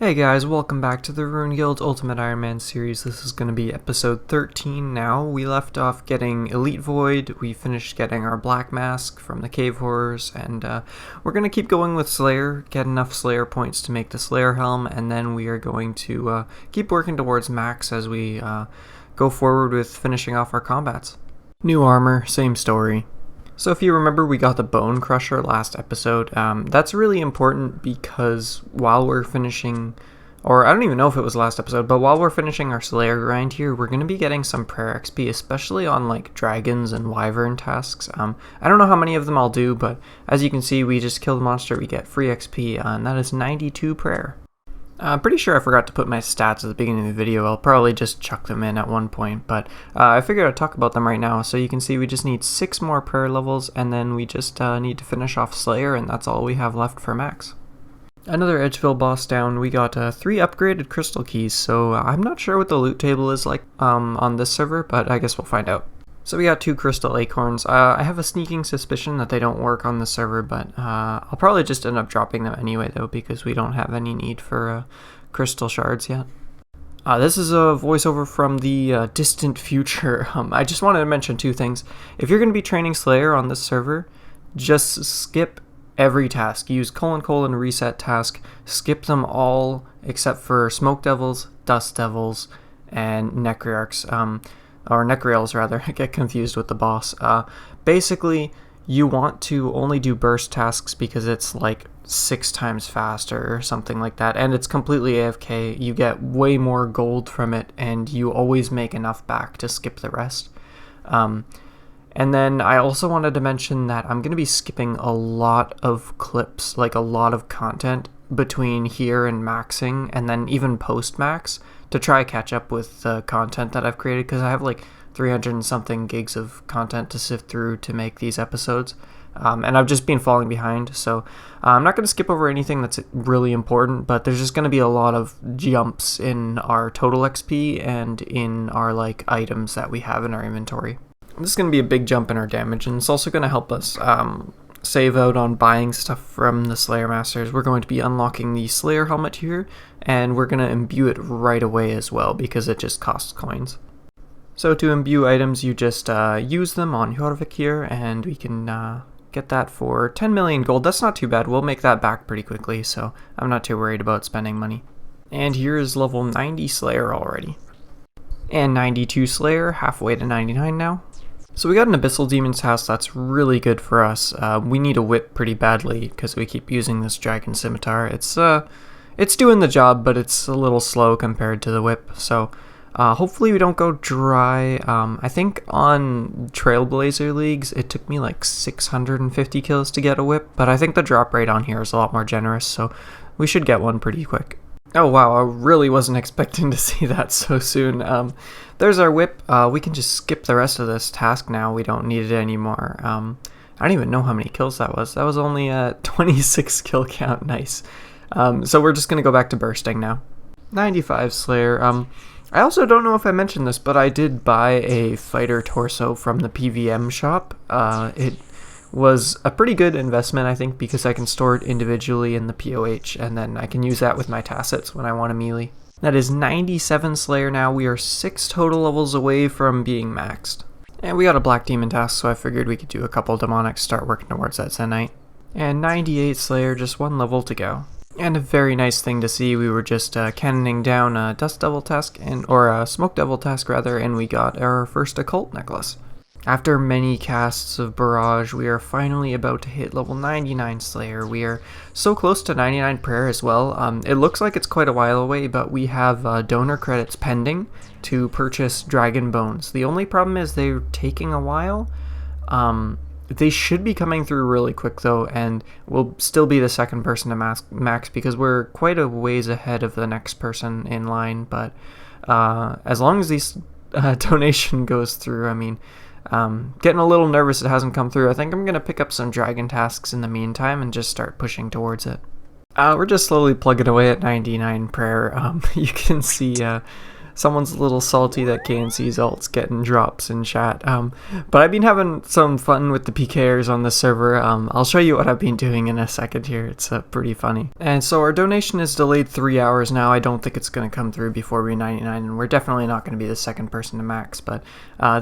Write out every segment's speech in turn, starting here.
Hey guys, welcome back to the RuneGuild Ultimate Iron Man series. This is going to be episode 13 now. We left off getting Elite Void, we finished getting our Black Mask from the Cave Horrors, and we're going to keep going with Slayer, get enough Slayer points to make the Slayer Helm, and then we are going to keep working towards max as we go forward with finishing off our combats. New armor, same story. So if you remember, we got the Bone Crusher last episode. That's really important because while we're finishing, or I don't even know if it was last episode, but while we're finishing our Slayer grind here, we're going to be getting some prayer XP, especially on like dragons and wyvern tasks. I don't know how many of them I'll do, but as you can see, we just kill the monster, we get free XP, and that is 92 prayer. I'm pretty sure I forgot to put my stats at the beginning of the video. I'll probably just chuck them in at one point, but I figured I'd talk about them right now. So you can see we just need 6 more prayer levels, and then we just need to finish off Slayer, and that's all we have left for max. Another Edgeville boss down. We got 3 upgraded crystal keys, so I'm not sure what the loot table is like on this server, but I guess we'll find out. So we got 2 crystal acorns. I have a sneaking suspicion that they don't work on the server, but I'll probably just end up dropping them anyway though, because we don't have any need for crystal shards yet. This is a voiceover from the distant future. I just wanted to mention 2 things. If you're going to be training Slayer on this server, just skip every task. Use : reset task. Skip them all except for Smoke Devils, Dust Devils, and Necryarchs. Or Necryals rather, I get confused with the boss. Basically, you want to only do burst tasks because it's like 6 times faster or something like that, and it's completely AFK. You get way more gold from it, and you always make enough back to skip the rest. And then I also wanted to mention that I'm going to be skipping a lot of clips, like a lot of content between here and maxing, and then even post-max, to try catch up with the content that I've created, because I have like 300 and something gigs of content to sift through to make these episodes, and I've just been falling behind, so I'm not going to skip over anything that's really important, but there's just going to be a lot of jumps in our total XP and in our like items that we have in our inventory. This is going to be a big jump in our damage, and it's also going to help us save out on buying stuff from the Slayer Masters. We're going to be unlocking the Slayer helmet here, and we're going to imbue it right away as well because it just costs coins. So to imbue items, you just use them on Jorvik here, and we can get that for 10 million gold. That's not too bad. We'll make that back pretty quickly, so I'm not too worried about spending money. And here is level 90 Slayer already. And 92 Slayer, halfway to 99 now. So we got an Abyssal Demon's Task that's really good for us. We need a whip pretty badly because we keep using this Dragon Scimitar. It's doing the job, but it's a little slow compared to the whip. So hopefully we don't go dry. I think on Trailblazer Leagues it took me like 650 kills to get a whip, but I think the drop rate on here is a lot more generous, so we should get one pretty quick. Oh wow, I really wasn't expecting to see that so soon. There's our whip. We can just skip the rest of this task now. We don't need it anymore. I don't even know how many kills that was. That was only a 26 kill count. Nice. So we're just going to go back to bursting now. 95 Slayer. I also don't know if I mentioned this, but I did buy a fighter torso from the PVM shop. It was a pretty good investment, I think, because I can store it individually in the POH, and then I can use that with my Tassets when I want a melee. That is 97 Slayer now. We are 6 total levels away from being maxed. And we got a Black Demon task, so I figured we could do a couple demonics, start working towards that Zenite. And 98 Slayer, just 1 level to go. And a very nice thing to see, we were just cannoning down a Dust Devil task, or a Smoke Devil task rather, and we got our first Occult Necklace. After many casts of Barrage, we are finally about to hit level 99 Slayer. We are so close to 99 Prayer as well. It looks like it's quite a while away, but we have donor credits pending to purchase Dragon Bones. The only problem is they're taking a while. They should be coming through really quick though, and we'll still be the second person to max because we're quite a ways ahead of the next person in line, but as long as this donation goes through, I mean, getting a little nervous it hasn't come through. I think I'm going to pick up some dragon tasks in the meantime and just start pushing towards it. We're just slowly plugging away at 99 prayer. You can see Someone's a little salty that KNC's alt's getting drops in chat. But I've been having some fun with the PKers on the server. I'll show you what I've been doing in a second here. It's pretty funny. And so our donation is delayed 3 hours now. I don't think it's going to come through before Re99, and we're definitely not going to be the second person to max. But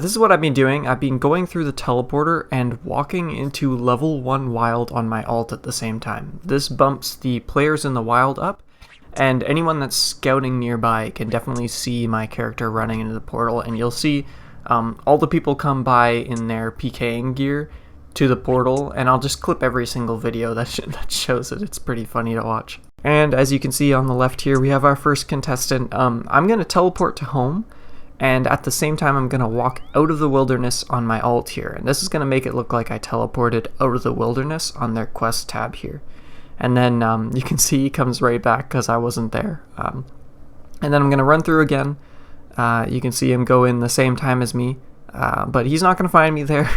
this is what I've been doing. I've been going through the teleporter and walking into level 1 wild on my alt at the same time. This bumps the players in the wild up, and anyone that's scouting nearby can definitely see my character running into the portal, and you'll see all the people come by in their PKing gear to the portal, and I'll just clip every single video that shows it. It's pretty funny to watch. And as you can see on the left here, we have our first contestant. I'm going to teleport to home, and at the same time I'm going to walk out of the wilderness on my alt here, and this is going to make it look like I teleported out of the wilderness on their quest tab here. And then you can see he comes right back because I wasn't there. And then I'm going to run through again. You can see him go in the same time as me, but he's not going to find me there.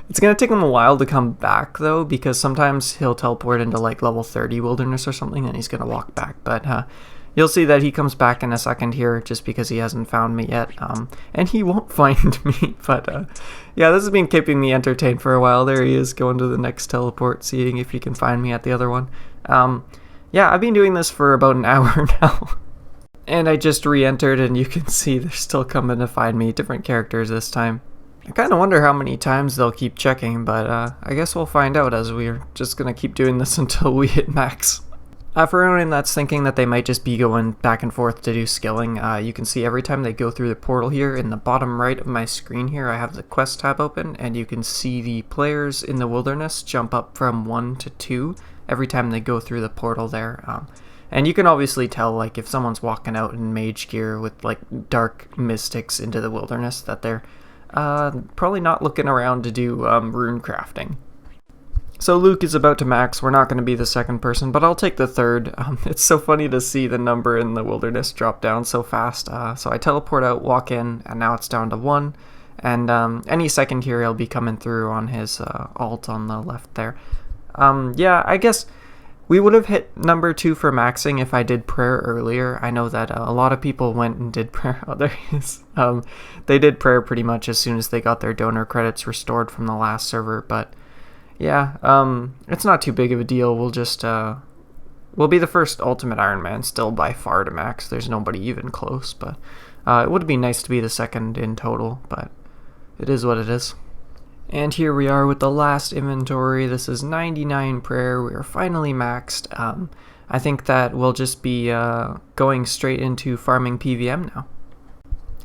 It's going to take him a while to come back, though, because sometimes he'll teleport into like level 30 wilderness or something, and he's going to walk back. But you'll see that he comes back in a second here just because he hasn't found me yet, and he won't find me. But yeah, this has been keeping me entertained for a while. There he is going to the next teleport, seeing if he can find me at the other one. Yeah, I've been doing this for about an hour now. And I just re-entered, and you can see they're still coming to find me. Different characters this time. I kind of wonder how many times they'll keep checking, but I guess we'll find out, as we're just going to keep doing this until we hit max. For anyone that's thinking that they might just be going back and forth to do skilling, you can see every time they go through the portal here, in the bottom right of my screen here, I have the quest tab open, and you can see the players in the wilderness jump up from 1 to 2 every time they go through the portal there. And you can obviously tell, like, if someone's walking out in mage gear with, like, dark mystics into the wilderness, that they're probably not looking around to do rune crafting. So Luke is about to max. We're not going to be the second person, but I'll take the third. It's so funny to see the number in the wilderness drop down so fast. So I teleport out, walk in, and now it's down to 1. And any second here, he'll be coming through on his alt on the left there. Yeah, I guess we would have hit number 2 for maxing if I did prayer earlier. I know that a lot of people went and did prayer. Oh, there he is. They did prayer pretty much as soon as they got their donor credits restored from the last server, but yeah, it's not too big of a deal. We'll just, we'll be the first Ultimate Iron Man still by far to max. There's nobody even close, but it would be nice to be the second in total, but it is what it is. And here we are with the last inventory. This is 99 prayer. We are finally maxed. I think that we'll just be going straight into farming PVM now.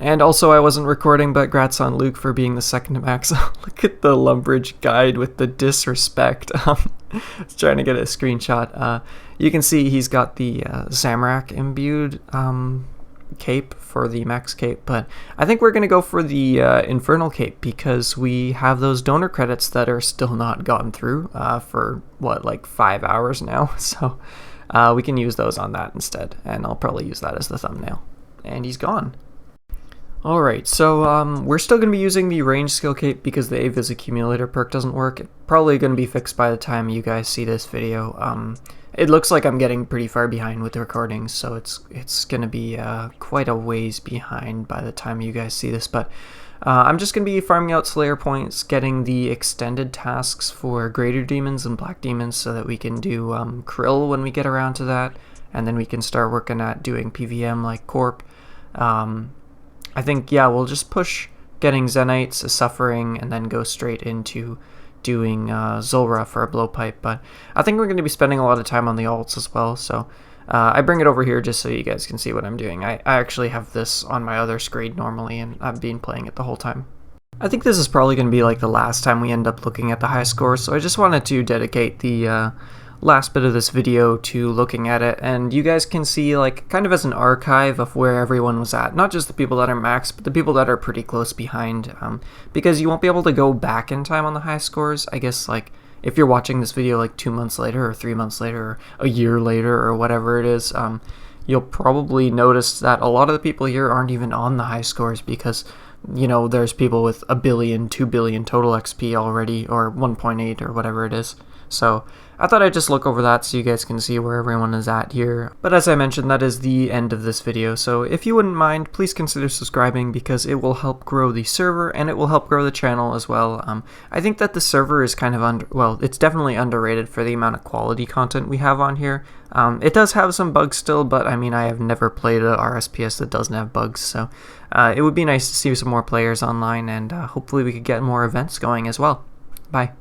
And also, I wasn't recording, but grats on Luke for being the second to max. Look at the Lumbridge guide with the disrespect. I was trying to get a screenshot. You can see he's got the Zamorak imbued cape for the max cape, but I think we're going to go for the Infernal cape because we have those donor credits that are still not gotten through for, what, like 5 hours now? So we can use those on that instead, and I'll probably use that as the thumbnail. And he's gone. Alright, so we're still going to be using the range skill cape because the Avis accumulator perk doesn't work. It's probably going to be fixed by the time you guys see this video. It looks like I'm getting pretty far behind with the recordings, so it's going to be quite a ways behind by the time you guys see this, but I'm just going to be farming out Slayer points, getting the extended tasks for Greater Demons and Black Demons so that we can do Krill when we get around to that, and then we can start working at doing PVM like Corp. I think, yeah, we'll just push getting Zenites, Suffering, and then go straight into doing Zulrah for a blowpipe, but I think we're going to be spending a lot of time on the alts as well, so I bring it over here just so you guys can see what I'm doing. I actually have this on my other screen normally, and I've been playing it the whole time. I think this is probably going to be like the last time we end up looking at the high score, so I just wanted to dedicate the last bit of this video to looking at it, and you guys can see, like, kind of as an archive of where everyone was at, not just the people that are max, but the people that are pretty close behind, because you won't be able to go back in time on the high scores. I guess, like, if you're watching this video like 2 months later or 3 months later or a year later or whatever it is, you'll probably notice that a lot of the people here aren't even on the high scores because, you know, there's people with 1 billion, 2 billion total XP already, or 1.8 or whatever it is. So I thought I'd just look over that so you guys can see where everyone is at here. But as I mentioned, that is the end of this video, so if you wouldn't mind, please consider subscribing because it will help grow the server and it will help grow the channel as well. I think that the server is kind of it's definitely underrated for the amount of quality content we have on here. It does have some bugs still, but I mean, I have never played a RSPS that doesn't have bugs, so it would be nice to see some more players online, and hopefully we could get more events going as well. Bye.